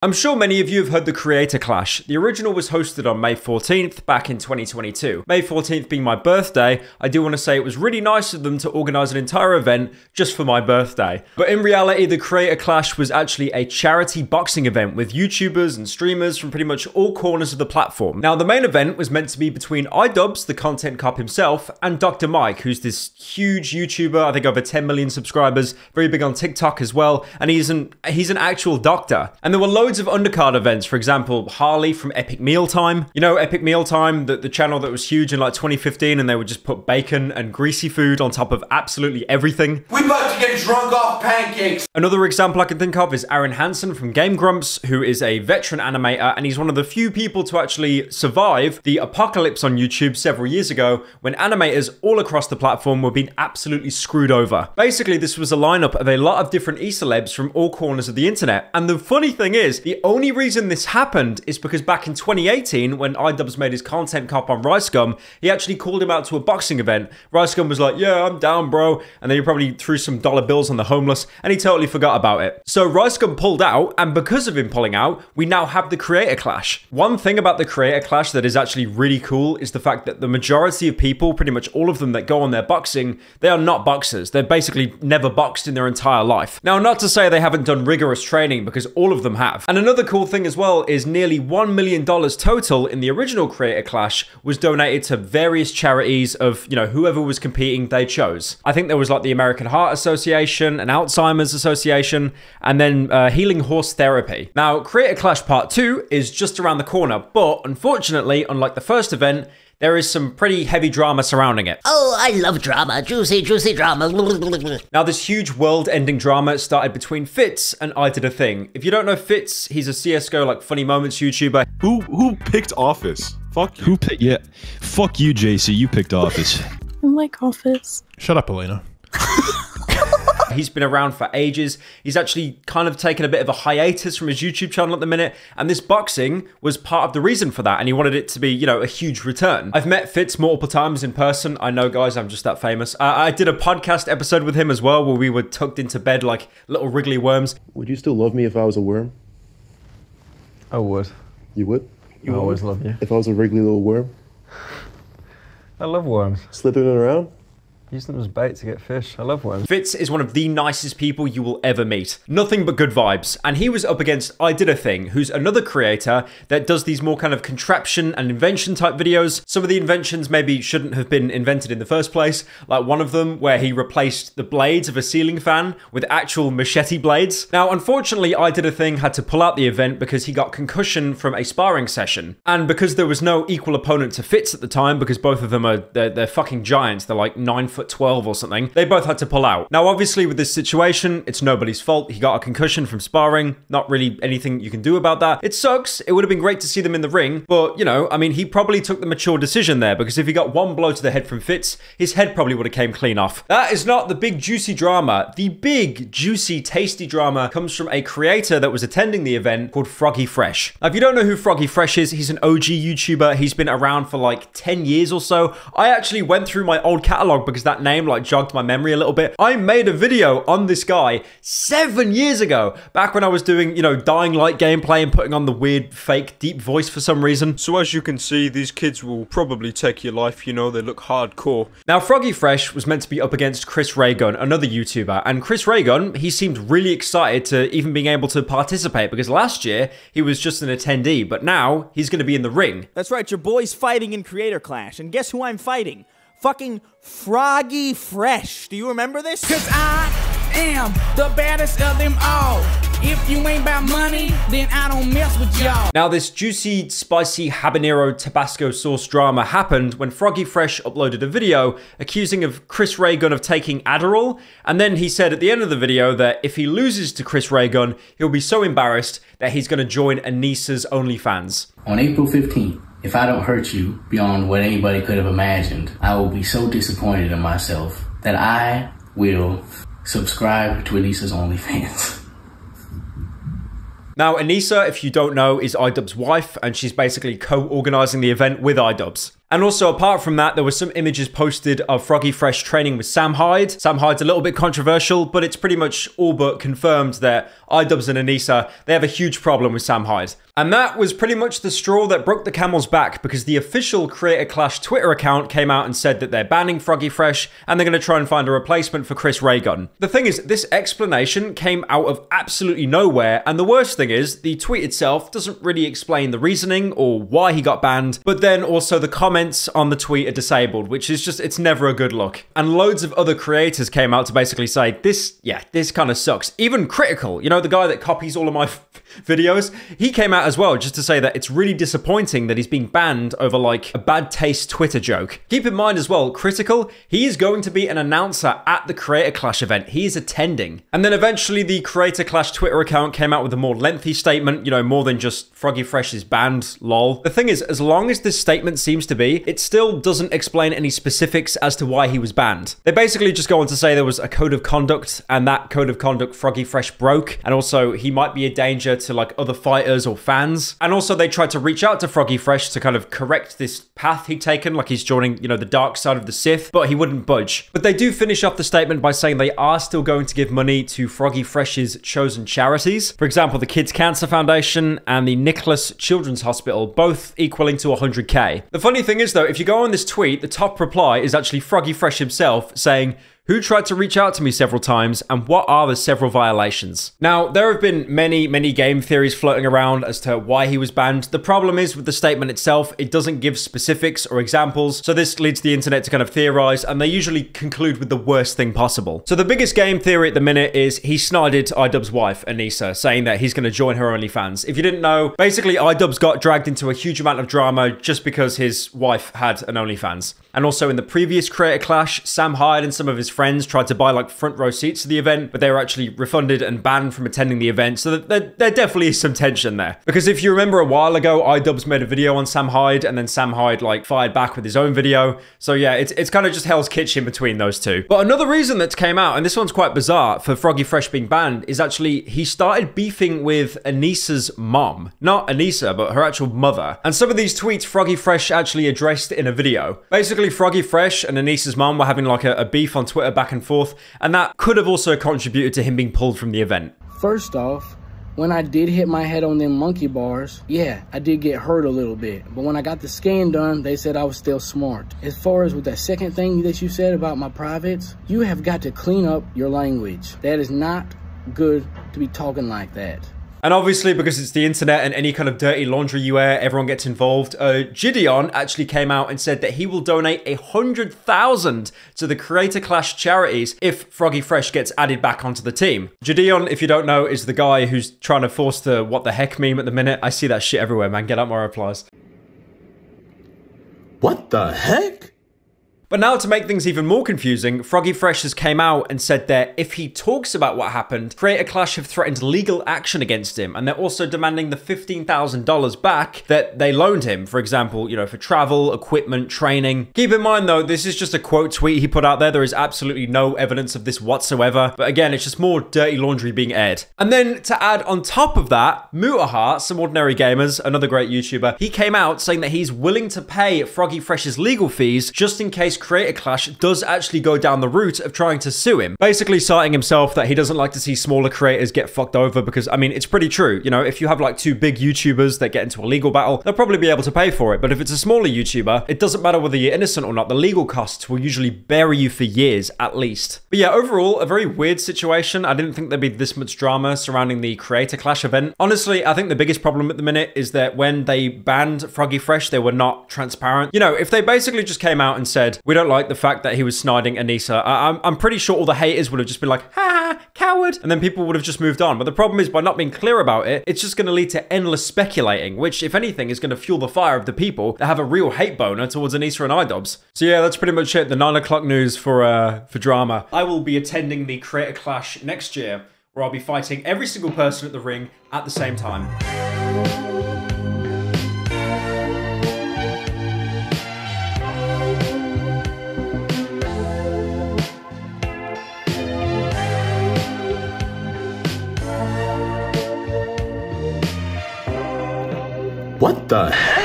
I'm sure many of you have heard the Creator Clash. The original was hosted on May 14th back in 2022. May 14th being my birthday, I do want to say it was really nice of them to organise an entire event just for my birthday. But in reality, the Creator Clash was actually a charity boxing event with YouTubers and streamers from pretty much all corners of the platform. Now, the main event was meant to be between iDubbbz, the content cop himself, and Dr. Mike, who's this huge YouTuber, I think over 10 million subscribers, very big on TikTok as well, and he's an actual doctor. And there were loads of undercard events, for example, Harley from Epic Mealtime. You know, Epic Mealtime, the channel that was huge in like 2015, and they would just put bacon and greasy food on top of absolutely everything. We about to get drunk off pancakes. Another example I can think of is Aaron Hansen from Game Grumps, who is a veteran animator, and he's one of the few people to actually survive the apocalypse on YouTube several years ago when animators all across the platform were being absolutely screwed over. Basically, this was a lineup of a lot of different e-celebs from all corners of the internet. And the funny thing is, the only reason this happened is because back in 2018, when iDubbbz made his content cop on Rice Gum, he actually called him out to a boxing event. Rice Gum was like, yeah, I'm down, bro. And then he probably threw some dollar bills on the homeless, and he totally forgot about it. So Rice Gum pulled out, and because of him pulling out, we now have the Creator Clash. One thing about the Creator Clash that is actually really cool is the fact that the majority of people, pretty much all of them that go on their boxing, they are not boxers. They're basically never boxed in their entire life. Now, not to say they haven't done rigorous training, because all of them have. And another cool thing as well is nearly $1 million total in the original Creator Clash was donated to various charities of, you know, whoever was competing they chose. I think there was like the American Heart Association, an Alzheimer's Association, and then Healing Horse Therapy. Now, Creator Clash Part 2 is just around the corner, but unfortunately, unlike the first event, there is some pretty heavy drama surrounding it. Oh, I love drama. Juicy, juicy drama. Now, this huge world-ending drama started between Fitz and iDubbbzTV. If you don't know Fitz, he's a CSGO, like, funny moments YouTuber. Who picked Office? Fuck you. Who picked? Yeah. Fuck you, JC. You picked Office. I like Office. Shut up, Elena. He's been around for ages. He's actually kind of taken a bit of a hiatus from his YouTube channel at the minute, and this boxing was part of the reason for that, and he wanted it to be, you know, a huge return. I've met Fitz multiple times in person. I know, guys, I'm just that famous. I did a podcast episode with him as well, where we were tucked into bed like little wriggly worms. Would you still love me if I was a worm? I would. You would? I always love you. If I was a wriggly little worm? I love worms. Slithering around? Use them as bait to get fish. I love worms. Fitz is one of the nicest people you will ever meet. Nothing but good vibes. And he was up against iDubbbzTV, who's another creator that does these more kind of contraption and invention type videos. Some of the inventions maybe shouldn't have been invented in the first place. Like one of them where he replaced the blades of a ceiling fan with actual machete blades. Now, unfortunately, iDubbbzTV had to pull out the event because he got concussion from a sparring session. And because there was no equal opponent to Fitz at the time, because both of them are, they're fucking giants. They're like 9'12" or something. They both had to pull out. Now, obviously, with this situation, it's nobody's fault. He got a concussion from sparring. Not really anything you can do about that. It sucks. It would have been great to see them in the ring, but, you know, I mean, he probably took the mature decision there, because if he got one blow to the head from Fitz, his head probably would have came clean off. That is not the big juicy drama. The big juicy tasty drama comes from a creator that was attending the event called Froggy Fresh. Now, if you don't know who Froggy Fresh is, he's an OG YouTuber. He's been around for like 10 years or so. I actually went through my old catalog because that name like jogged my memory a little bit. I made a video on this guy 7 years ago, back when I was doing, you know, Dying Light gameplay and putting on the weird fake deep voice for some reason. So as you can see, these kids will probably take your life, you know, they look hardcore. Now, Froggy Fresh was meant to be up against Chris Raygun, another YouTuber, and Chris Raygun, he seemed really excited to even being able to participate, because last year he was just an attendee, but now he's going to be in the ring. That's right, your boy's fighting in Creator Clash, and guess who I'm fighting? Fucking Froggy Fresh. Do you remember this? Cause I am the baddest of them all. If you ain't about money, then I don't mess with y'all. Now, this juicy, spicy habanero Tabasco sauce drama happened when Froggy Fresh uploaded a video accusing of Chris Raygun of taking Adderall, and then he said at the end of the video that if he loses to Chris Raygun, he'll be so embarrassed that he's going to join Anissa's OnlyFans. On April 15th, if I don't hurt you beyond what anybody could have imagined, I will be so disappointed in myself that I will subscribe to Anissa's OnlyFans. Now, Anissa, if you don't know, is iDubbbz's wife, and she's basically co-organizing the event with iDubbbz. And also, apart from that, there were some images posted of Froggy Fresh training with Sam Hyde. Sam Hyde's a little bit controversial, but it's pretty much all but confirmed that iDubbbz and Anissa, they have a huge problem with Sam Hyde. And that was pretty much the straw that broke the camel's back, because the official Creator Clash Twitter account came out and said that they're banning Froggy Fresh and they're going to try and find a replacement for Chris Raygun. The thing is, this explanation came out of absolutely nowhere, and the worst thing is, the tweet itself doesn't really explain the reasoning or why he got banned, but then also the comments on the tweet are disabled, which is just, it's never a good look. And loads of other creators came out to basically say, this kind of sucks. Even Critical, you know, the guy that copies all of my videos, he came out as well just to say that it's really disappointing that he's being banned over like a bad taste Twitter joke. Keep in mind as well, Critical, he is going to be an announcer at the Creator Clash event. He is attending. And then eventually the Creator Clash Twitter account came out with a more lengthy statement, you know, more than just Froggy Fresh is banned, lol. The thing is, as long as this statement seems to be, it still doesn't explain any specifics as to why he was banned. They basically just go on to say there was a code of conduct, and that code of conduct Froggy Fresh broke, and also he might be a danger to like other fighters or fans. And also they tried to reach out to Froggy Fresh to kind of correct this path he'd taken, like he's joining, you know, the dark side of the Sith, but he wouldn't budge. But they do finish off the statement by saying they are still going to give money to Froggy Fresh's chosen charities. For example, the Kids Cancer Foundation and the Nicholas Children's Hospital, both equaling to 100k. The funny thing is though, if you go on this tweet, the top reply is actually Froggy Fresh himself saying, "Who tried to reach out to me several times, and what are the several violations?" Now, there have been many game theories floating around as to why he was banned. The problem is with the statement itself, it doesn't give specifics or examples, so this leads the internet to kind of theorize, and they usually conclude with the worst thing possible. So the biggest game theory at the minute is he snided iDubbbz's wife, Anissa, saying that he's going to join her OnlyFans. If you didn't know, basically iDubbbz got dragged into a huge amount of drama just because his wife had an OnlyFans. And also in the previous Creator Clash, Sam Hyde and some of his friends tried to buy like front row seats to the event, but they were actually refunded and banned from attending the event. So there definitely is some tension there. Because if you remember a while ago, iDubbbz made a video on Sam Hyde, and then Sam Hyde like fired back with his own video. So yeah, it's kind of just Hell's Kitchen between those two. But another reason that's came out, and this one's quite bizarre for Froggy Fresh being banned, is actually he started beefing with Anissa's mom. Not Anissa, but her actual mother. And some of these tweets Froggy Fresh actually addressed in a video. Basically, Froggy Fresh and Anissa's mom were having like a beef on Twitter back and forth, and that could have also contributed to him being pulled from the event. First off, when I did hit my head on them monkey bars, yeah, I did get hurt a little bit. But when I got the scan done, they said I was still smart. As far as with that second thing that you said about my privates, you have got to clean up your language. That is not good to be talking like that. And obviously, because it's the internet and any kind of dirty laundry you air, everyone gets involved. Gideon actually came out and said that he will donate 100,000 to the Creator Clash charities if Froggy Fresh gets added back onto the team. Gideon, if you don't know, is the guy who's trying to force the what the heck meme at the minute. I see that shit everywhere, man. Get out my replies. What the heck? But now to make things even more confusing, Froggy Fresh has came out and said that if he talks about what happened, Creator Clash have threatened legal action against him, and they're also demanding the $15,000 back that they loaned him, for example, you know, for travel, equipment, training. Keep in mind though, this is just a quote tweet he put out there. There is absolutely no evidence of this whatsoever, but again, it's just more dirty laundry being aired. And then to add on top of that, Mutaha, Some Ordinary Gamers, another great YouTuber, he came out saying that he's willing to pay Froggy Fresh's legal fees just in case Creator Clash does actually go down the route of trying to sue him, basically citing himself that he doesn't like to see smaller creators get fucked over, because I mean, it's pretty true. You know, if you have like two big YouTubers that get into a legal battle, they'll probably be able to pay for it. But if it's a smaller YouTuber, it doesn't matter whether you're innocent or not, the legal costs will usually bury you for years at least. But yeah, overall, a very weird situation. I didn't think there'd be this much drama surrounding the Creator Clash event. Honestly, I think the biggest problem at the minute is that when they banned Froggy Fresh, they were not transparent. You know, if they basically just came out and said, we don't like the fact that he was sniding Anissa, I'm pretty sure all the haters would have just been like, ha, coward, and then people would have just moved on. But the problem is, by not being clear about it, it's just going to lead to endless speculating, which, if anything, is going to fuel the fire of the people that have a real hate boner towards Anissa and iDubbbz. So yeah, that's pretty much it. The 9 o'clock news for drama. I will be attending the Creator Clash next year, where I'll be fighting every single person at the ring at the same time. What the heck?